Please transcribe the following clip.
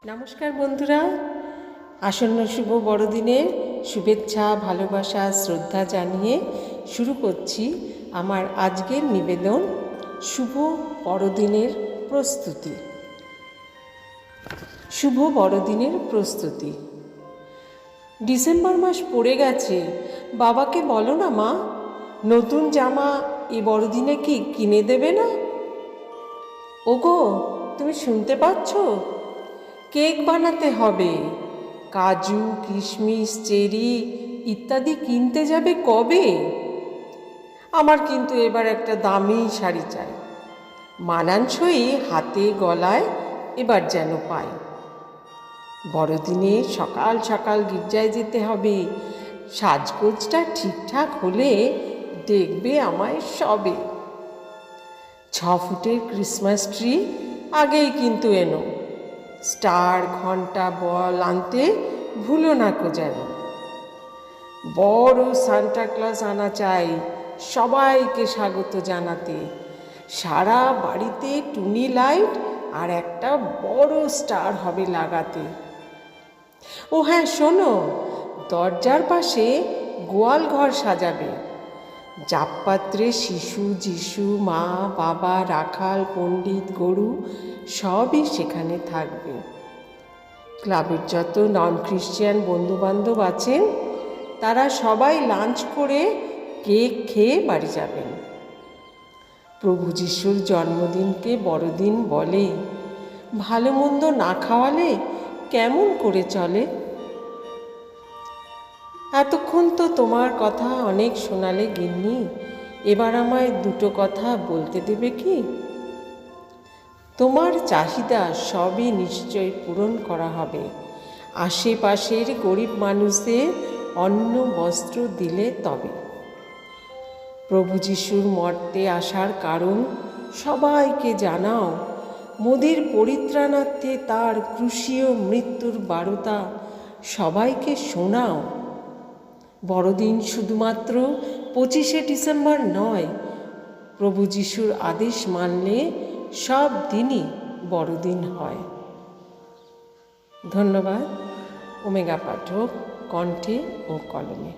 নমস্কার বন্ধুরা, আসন্ন শুভ বড়দিনে শুভেচ্ছা, ভালোবাসা, শ্রদ্ধা জানিয়ে শুরু করছি আমার আজকের নিবেদন, শুভ বড়দিনের প্রস্তুতি। শুভ বড়দিনের প্রস্তুতি। ডিসেম্বর মাস পড়ে গেছে, বাবাকে বলো না মা, নতুন জামা এই বড়দিনে কি কিনে দেবে না? ওগো, তুমি শুনতে পাচ্ছ? কেক বানাতে হবে, কাজু, কিশমিশ, চেরি ইত্যাদি কিনতে যাবে কবে? আমার কিন্তু এবার একটা দামি শাড়ি চাই, মানানসই হাতে গলায় এবার যেন পাই। বড়দিনে সকাল সকাল গির্জায় যেতে হবে, সাজগোজটা ঠিকঠাক হলে দেখবে আমায় সবে। 6 ফুটের ক্রিসমাস ট্রি আগেই কিন্তু এনো, স্টার, ঘন্টা, বল আনতে ভুলো না কো যেন। বড় সান্টা ক্লজ আনা চাই, সবাইকে স্বাগত জানাতে, সারা বাড়িতে টুনি লাইট আর একটা বড় স্টার হবে লাগাতে। ও হ্যাঁ শোনো, দরজার পাশে গোয়াল ঘর সাজাবে, জাপপাত্রে শিশু, যিশু, মা, বাবা, রাখাল, পণ্ডিত, গরু সবই সেখানে থাকবে। ক্লাবের যত নন খ্রিস্টান বন্ধুবান্ধব আছেন তারা সবাই লাঞ্চ করে কেক খেয়ে বাড়ি যাবেন। প্রভু যিশুর জন্মদিনকে বড়দিন বলে, ভালো মন্দ না খাওয়ালে কেমন করে চলে? এতক্ষণ তো তোমার কথা অনেক শোনালে গিন্নি, এবার আমায় দুটো কথা বলতে দেবে কি? তোমার চাহিদা সবই নিশ্চয় পূরণ করা হবে, আশেপাশের গরিব মানুষদের অন্ন বস্ত্র দিলে তবে। প্রভু যিশুর মর্তে আসার কারণ সবাইকে জানাও, মোদের পরিত্রাণার্থে তার ক্রুশীয় মৃত্যুর বার্তা সবাইকে শোনাও। বড়দিন শুধুমাত্র 25শে ডিসেম্বর নয়, প্রভু যিশুর আদেশ মানলে সব দিনই বড়দিন হয়। ধন্যবাদ। ওমেগা পাঠক, কণ্ঠে ও কলমে।